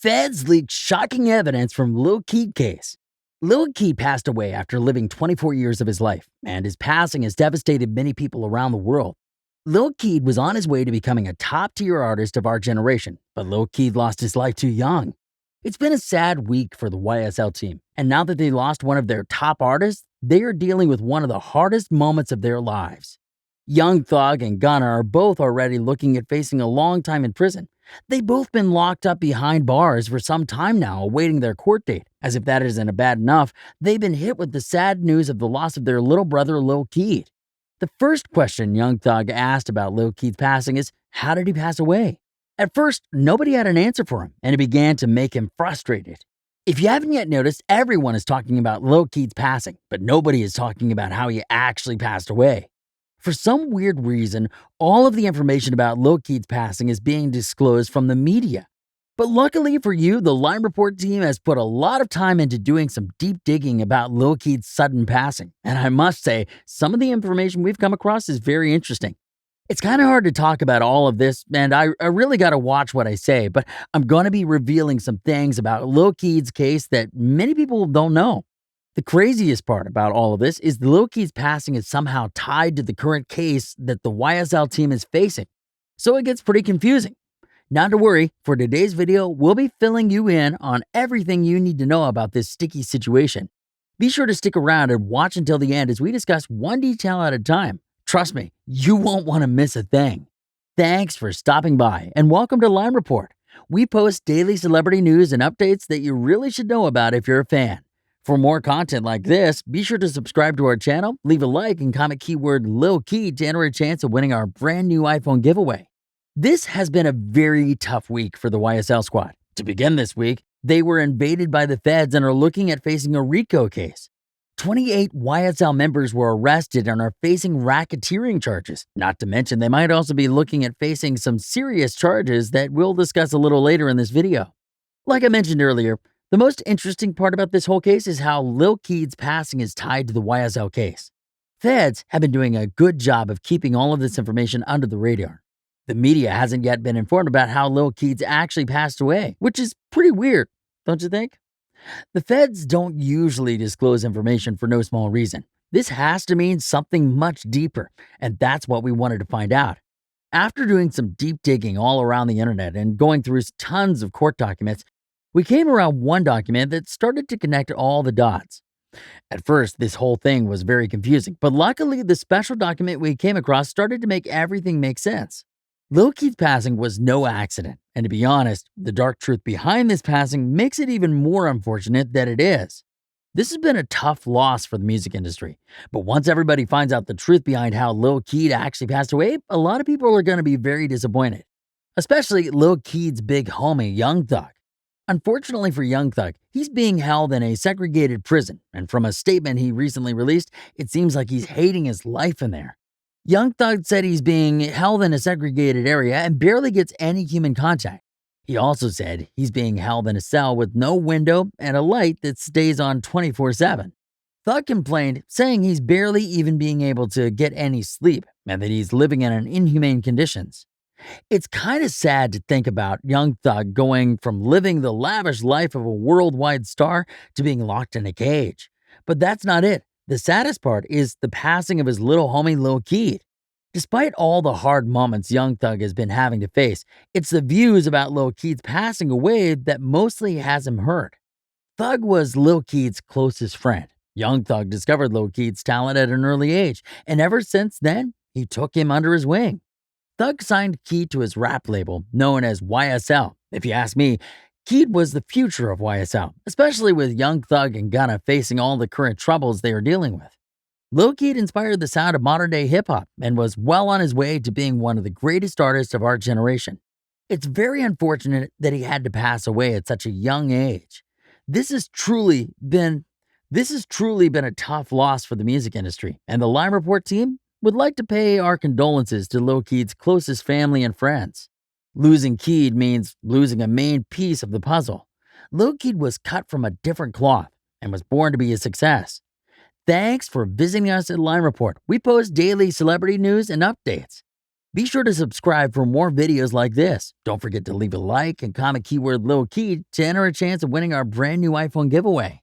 Feds leaked shocking evidence from Lil Keed case. Lil Keed passed away after living 24 years of his life, and his passing has devastated many people around the world. Lil Keed was on his way to becoming a top-tier artist of our generation, but Lil Keed lost his life too young. It's been a sad week for the YSL team, and now that they lost one of their top artists, they are dealing with one of the hardest moments of their lives. Young Thug and Gunna are both already looking at facing a long time in prison. They've both been locked up behind bars for some time now, awaiting their court date. As if that isn't bad enough, they've been hit with the sad news of the loss of their little brother, Lil Keed. The first question Young Thug asked about Lil Keed's passing is, how did he pass away? At first, nobody had an answer for him, and it began to make him frustrated. If you haven't yet noticed, everyone is talking about Lil Keed's passing, but nobody is talking about how he actually passed away. For some weird reason, all of the information about Lil Keed's passing is being disclosed from the media. But luckily for you, the Line Report team has put a lot of time into doing some deep digging about Lil Keed's sudden passing. And I must say, some of the information we've come across is very interesting. It's kind of hard to talk about all of this, and I really got to watch what I say, but I'm going to be revealing some things about Lil Keed's case that many people don't know. The craziest part about all of this is Lil Keed's passing is somehow tied to the current case that the YSL team is facing. So it gets pretty confusing. Not to worry, for today's video, we'll be filling you in on everything you need to know about this sticky situation. Be sure to stick around and watch until the end as we discuss one detail at a time. Trust me, you won't want to miss a thing. Thanks for stopping by and welcome to Line Report. We post daily celebrity news and updates that you really should know about if you're a fan. For more content like this, be sure to subscribe to our channel, leave a like, and comment keyword Lil Keed to enter a chance of winning our brand new iPhone giveaway. This has been a very tough week for the YSL squad. To begin this week, they were invaded by the feds and are looking at facing a RICO case. 28 YSL members were arrested and are facing racketeering charges. Not to mention, they might also be looking at facing some serious charges that we'll discuss a little later in this video. Like I mentioned earlier, the most interesting part about this whole case is how Lil Keed's passing is tied to the YSL case. Feds have been doing a good job of keeping all of this information under the radar. The media hasn't yet been informed about how Lil Keed's actually passed away, which is pretty weird, don't you think? The feds don't usually disclose information for no small reason. This has to mean something much deeper, and that's what we wanted to find out. After doing some deep digging all around the internet and going through tons of court documents, we came around one document that started to connect all the dots. At first, this whole thing was very confusing, but luckily the special document we came across started to make everything make sense. Lil Keed's passing was no accident, and to be honest, the dark truth behind this passing makes it even more unfortunate that it is. This has been a tough loss for the music industry, but once everybody finds out the truth behind how Lil Keed actually passed away, a lot of people are going to be very disappointed. Especially Lil Keed's big homie, Young Thug. Unfortunately for Young Thug, he's being held in a segregated prison, and from a statement he recently released, it seems like he's hating his life in there. Young Thug said he's being held in a segregated area and barely gets any human contact. He also said he's being held in a cell with no window and a light that stays on 24/7. Thug complained, saying he's barely even being able to get any sleep and that he's living in inhumane conditions. It's kind of sad to think about Young Thug going from living the lavish life of a worldwide star to being locked in a cage. But that's not it. The saddest part is the passing of his little homie Lil Keed. Despite all the hard moments Young Thug has been having to face, it's the views about Lil Keed's passing away that mostly has him hurt. Thug was Lil Keed's closest friend. Young Thug discovered Lil Keed's talent at an early age, and ever since then, he took him under his wing. Thug signed Keed to his rap label, known as YSL. If you ask me, Keed was the future of YSL, especially with Young Thug and Gunna facing all the current troubles they are dealing with. Lil Keed inspired the sound of modern-day hip-hop and was well on his way to being one of the greatest artists of our generation. It's very unfortunate that he had to pass away at such a young age. This has truly been a tough loss for the music industry, and the Line Report team would like to pay our condolences to Lil Keed's closest family and friends. Losing Keed means losing a main piece of the puzzle. Lil Keed was cut from a different cloth and was born to be a success. Thanks for visiting us at Line Report. We post daily celebrity news and updates. Be sure to subscribe for more videos like this. Don't forget to leave a like and comment keyword Lil Keed to enter a chance of winning our brand new iPhone giveaway.